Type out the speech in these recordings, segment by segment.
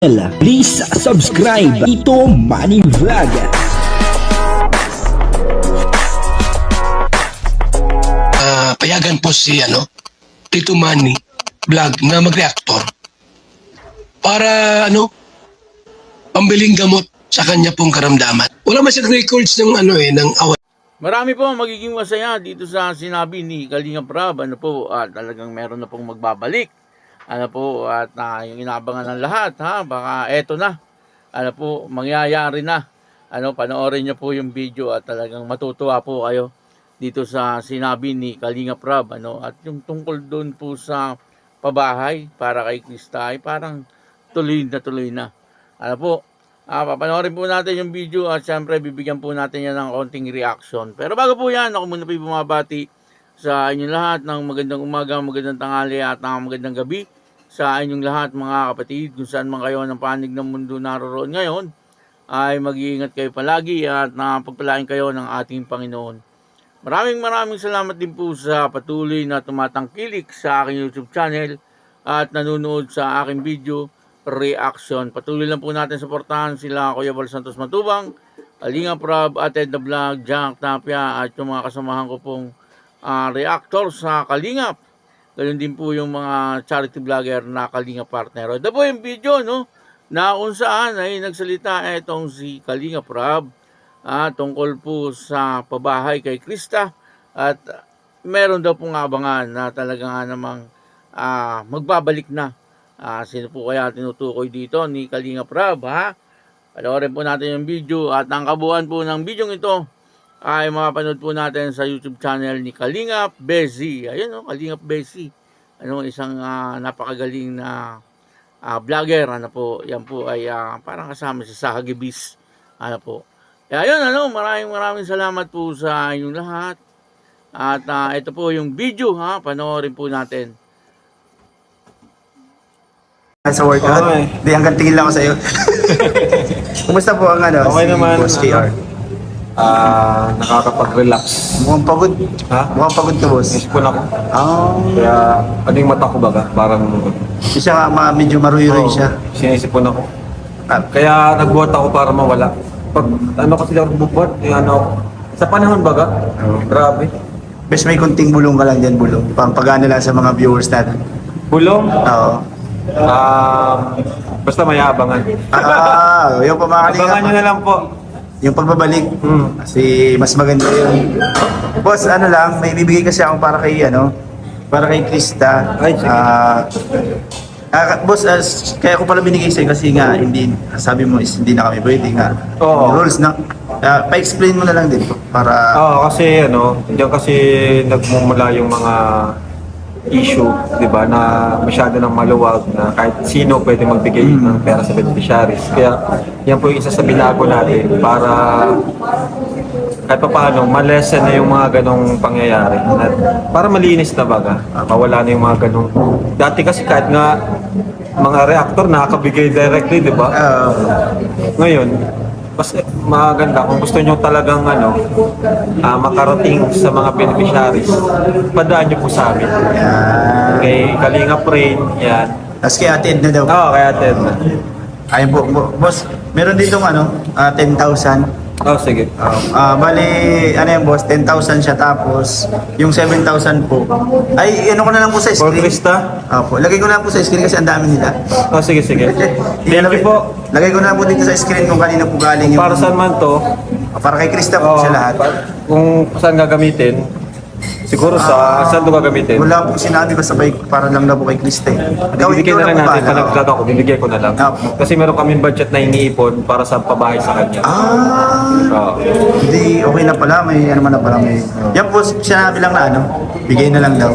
Please subscribe Ito Money Vlog. Payagan po si Tito Manny Vlog na mag-reactor para pambiling gamot sa kanya pong karamdaman. Wala man siyang records ng ng away. Marami po ang magiging masaya dito sa sinabi ni Kalinga Prab. Talagang meron na pong magbabalik. At yung inaabangan ng lahat, baka eto na. Mangyayari na. Panoorin niyo po yung video at talagang matutuwa po kayo dito sa sinabi ni Kalinga Prab. At yung tungkol doon po sa pabahay para kay Krista ay parang tuloy na. Papanoorin po natin yung video at syempre bibigyan po natin yan ng konting reaction. Pero bago po yan, ako muna po bumabati sa inyong lahat ng magandang umaga, magandang tanghali at magandang gabi sa inyong lahat mga kapatid. Kung saan man kayo ng panig ng mundo naroon ngayon, ay mag-iingat kayo palagi at napagpalain kayo ng ating Panginoon. Maraming salamat din po sa patuloy na tumatangkilik sa aking YouTube channel at nanonood sa aking video reaction. Patuloy lang po natin suportahan sila Kuya Bal Santos Matubang, Kalinga Prab, at Ed the Vlog, Jack Tapia at yung mga kasamahan ko pong reactor sa Kalingap. Ganun din po yung mga charity vlogger na Kalinga partner. Ito po yung video na kung saan ay nagsalita itong si Kalinga Prab tungkol po sa pabahay kay Krista at meron daw pong abangan na talaga namang magbabalik na. Sino po kaya tinutukoy dito ni Kalinga Prab? Panoorin po natin yung video at ang kabuuan po ng video ito ay mapapanood po natin sa YouTube channel ni Kalingap Bezi. Ayun Kalingap Bezi. Isang napakagaling na vlogger. Yan po ay parang kasama si Sahagibis. Kaya ayun, maraming salamat po sa inyong lahat. At ito po yung video, panoorin po natin. Sa workout? Hindi, hanggang tingin lang ako sa iyo. Kumusta po ang Okay si naman, Boss KR? Nakakapag-relax. Mukhang pagod. Ha? Mukhang pagod ka, boss. Isipon ako. Kaya, Yung mata ko baga, parang siya medyo maruyo-ruyo siya. sinisipon ako. Ah, Kaya nagbuhat ako para mawala. Pag kasi ako bubuhat, sa panahon baga, grabe. best may kunting bulong ka lang dyan, bulong. Pampagana lang sa mga viewers natin. Bulong, Oo. basta may abangan. Yung Abangan nyo na lang po. yung pagbabalik. Kasi mas maganda yun. Boss, lang, may bibigay kasi ako para kay Krista. Ay, sige. Boss, kaya ko pala binigay sa'yo kasi nga, sabi mo is hindi na kami pwede nga. Oo. Rules na. Pa-explain mo na lang din para... Kasi diyan kasi nagmumula yung mga issue, di ba, na masyado nang maluwag na kahit sino pwede magbigay ng pera sa beneficiaries. Kaya yan po yung isa sa binago natin para kahit pa paano, malesen na yung mga ganong pangyayari. At para malinis na baga, mawala na yung mga ganong... Dati kasi kahit nga mga reactor nakakabigay directly, di ba? Ngayon, mas maganda kung gusto nyo talagang makarating sa mga beneficiaries, padaan nyo po sa amin. Kay Kalinga Brain, yan. Tapos kay Ate Ed na daw. Oo, kaya Ted. Ayun po, boss, meron ditong 10,000. Sige. Bali, yan boss, 10,000 siya tapos yung 7,000 po. Ay, ko na lang po sa For screen. Krista? Opo, lagay ko na lang po sa screen kasi ang dami nila. Sige. Thank you po. Lagay ko na lang po dito sa screen kung kanina po galing yung... Para saan man to, Para kay Krista po siya lahat. kung saan gagamitin, siguro saan to gagamitin. Wala pong sinabi basta para lang na po kay Krista. Bibigyan na lang natin, pag nag-vlog ako, bibigyan ko na lang. Opo. Kasi meron kaming budget na iniipon para sa pabahay sa kanya. Oo. Hindi, okay na pala. May na pala. Yan po, sinabi lang na bigay na lang daw.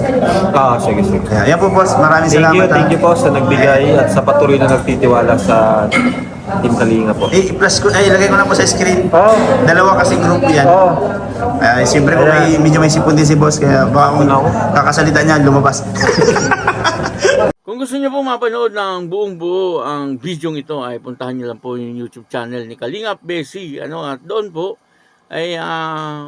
Sige. Kaya, yan po boss, maraming salamat. Thank you po sa nagbigay at sa patuloy na nagtitiwala sa Team Kalinga po. Plus ko, ilagay ko na po sa screen. Oo. Dalawa kasing group yan. Siyempre po medyo may sipon din si boss, kaya baka kung kakasalita niya, lumabas. Kung gusto niyo po mapanood ng buong buo ang video ito ay puntahan niyo lang po yung YouTube channel ni Kalingap Bezi. At doon po ay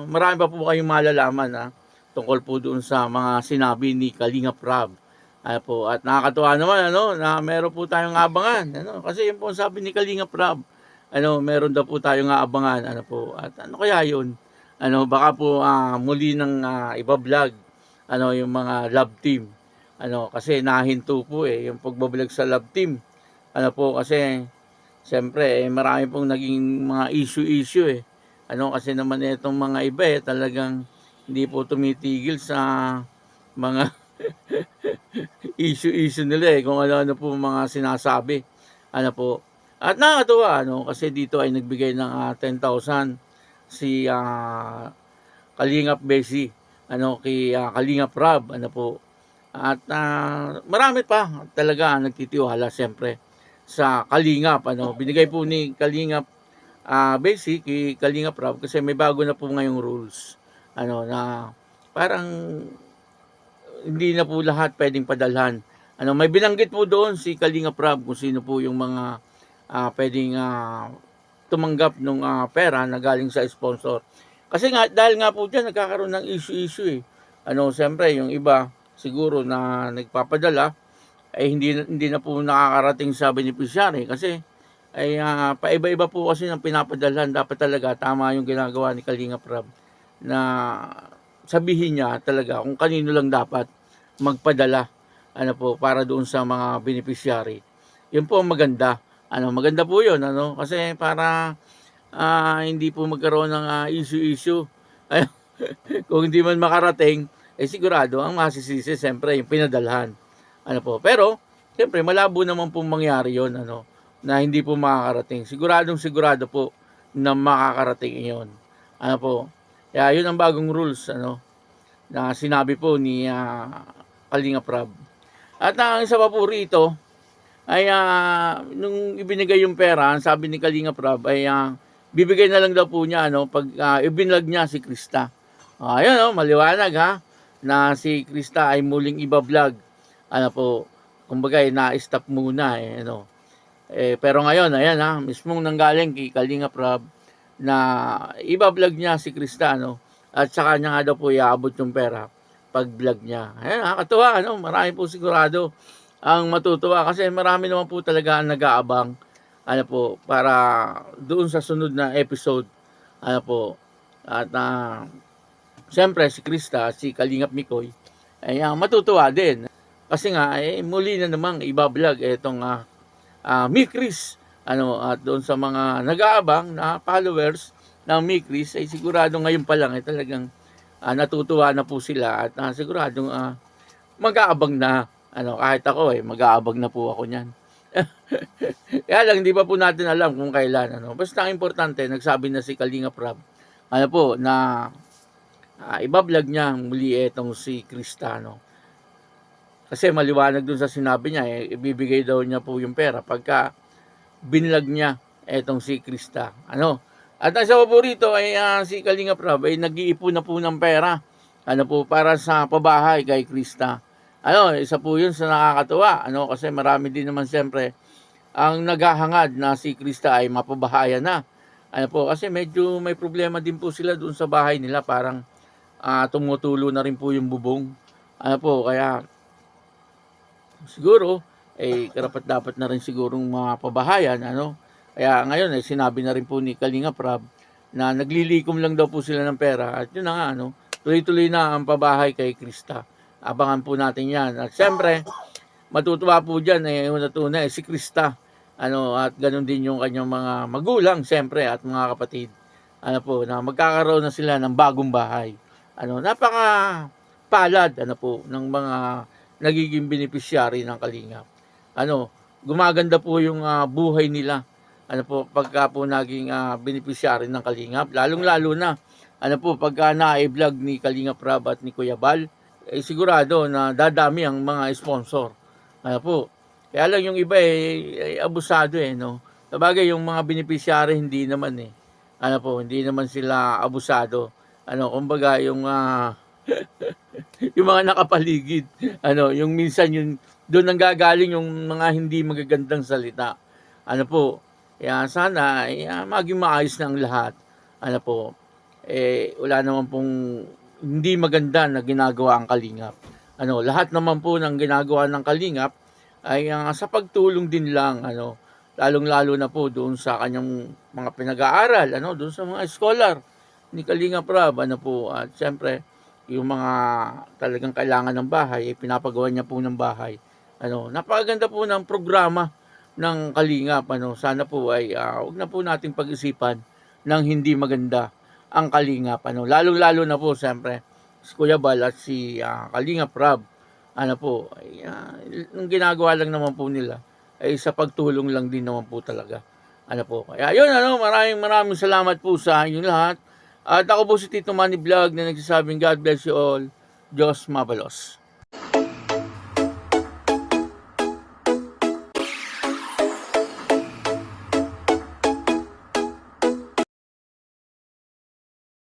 marami pa po kayong malalaman tungkol po doon sa mga sinabi ni Kalinga Prab. Ano po, at nakakatuwa naman na meron po tayong abangan. Kasi yun po ang sabi ni Kalingap Rab. Meron daw po tayong aabangan. At ano kaya yun? Baka po muli ng iba-vlog yung mga love team. Kasi nahinto po yung pagbablog sa love team. Kasi siyempre marami pong naging mga issue kasi naman itong mga iba talagang hindi po tumitigil sa mga issue nila kung ano-ano po mga sinasabi. At nakakatuwa kasi dito ay nagbigay ng 10,000 si Kalingap Besi kay Kalingap Rab at marami pa talaga nagtitiwala siyempre sa Kalingap binigay po ni Kalingap Besi kay Kalingap Rab kasi may bago na po ngayong rules na parang hindi na po lahat pwedeng padalhan. May binanggit po doon si Kalingap Rab kung sino po yung mga pwedeng tumanggap ng pera na galing sa sponsor. Kasi nga, dahil nga po dyan, nagkakaroon ng issue. Siyempre, yung iba, siguro na nagpapadala, ay hindi na po nakakarating sa beneficiary. Kasi, ay paiba-iba po kasi ng pinapadalhan. Dapat talaga, tama yung ginagawa ni Kalingap Rab na sabihin niya talaga kung kanino lang dapat magpadala para doon sa mga beneficiary. Yun po ang maganda. Maganda po yun kasi para hindi po magkaroon ng issue. Kung hindi man makarating, sigurado ang masisisi siyempre yung pinadalhan. Pero siyempre malabo naman pong mangyari yun na hindi po makakarating. Sigurado po na makakarating iyon. Kaya yun ang bagong rules na sinabi po ni Kalingap Rab. At ang isa pa po rito ay nung ibinigay yung pera, sabi ni Kalingap Rab ay bibigay na lang daw po niya pag ibinlag niya si Krista. Ayun maliwanag na si Krista ay muling iba-vlog. Kumbaga na-stop muna pero ngayon ayan mismong nanggaling kay Kalingap Rab na iba-vlog niya si Krista at saka niya nga daw po iaabot yung pera pag vlog niya. Ayan, nakakatuwa marami po sigurado ang matutuwa kasi marami naman po talaga ang nag-aabang para doon sa sunod na episode at siyempre si Krista, si Kalingap Mikoy ay matutuwa din kasi nga muli na namang iba-vlog itong Mikris at doon sa mga nag-aabang na followers ng Mikris ay sigurado ngayon pa lang talagang natutuwa na po sila at siguradong mag-aabang na kahit ako mag-aabang na po ako niyan. Kaya lang hindi pa po natin alam kung kailan basta ang importante nagsabi na si Kalingap Rab na iba-vlog niya muli itong si Krista kasi maliwanag dun sa sinabi niya ibibigay daw niya po yung pera pagka binlog niya etong si Krista at ang isa po rito ay si Kalingap Rab ay nag-iipon na po ng pera para sa pabahay kay Krista. Isa po yun sa nakakatuwa kasi marami din naman siyempre ang naghahangad na si Krista ay mapabahayan na kasi medyo may problema din po sila doon sa bahay nila parang tumutulo na rin po yung bubong kaya siguro karapat dapat na rin sigurong mapabahayan kaya ngayon sinabi na rin po ni Kalingap Rab na naglilikom lang daw po sila ng pera at yun na nga tuloy-tuloy na ang pabahay kay Krista. Abangan po natin yan at siyempre matutuwa po dyan una-tuna si Krista at ganun din yung kanyang mga magulang siyempre at mga kapatid na magkakaroon na sila ng bagong bahay napaka palad ng mga nagiging beneficiary ng Kalingap gumaganda po yung buhay nila pagka po naging beneficiary ng Kalingap lalong-lalo na pagka na-vlog ni Kalingap Rab at ni Kuya Bal sigurado na dadami ang mga sponsor kaya lang yung iba ay abusado sabagay yung mga beneficiary hindi naman hindi naman sila abusado kumbaga yung yung mga nakapaligid yung minsan yung doon nanggagaling yung mga hindi magagandang salita kaya sana maging maayos na ang lahat wala naman pong hindi maganda na ginagawa ang Kalingap lahat naman po ng ginagawa ng Kalingap ay sa pagtulong din lang, lalong-lalo na po doon sa kanyang mga pinag-aaral, doon sa mga scholar ni Kalingap Rab, at siyempre, yung mga talagang kailangan ng bahay, pinapagawa niya po ng bahay. Napakaganda po ng programa ng Kalingap, sana po ay huwag na po nating pag-isipan ng hindi maganda ang Kalingap, lalong-lalo na po siyempre si Kuya Bal at si Kalingap Rab, yung ginagawa lang naman po nila ay sa pagtulong lang din naman po talaga. Kaya yun, maraming salamat po sa inyong lahat. At ako po si Tito Manny Vlog na nagsasabing God bless you all. Diyos mabalos.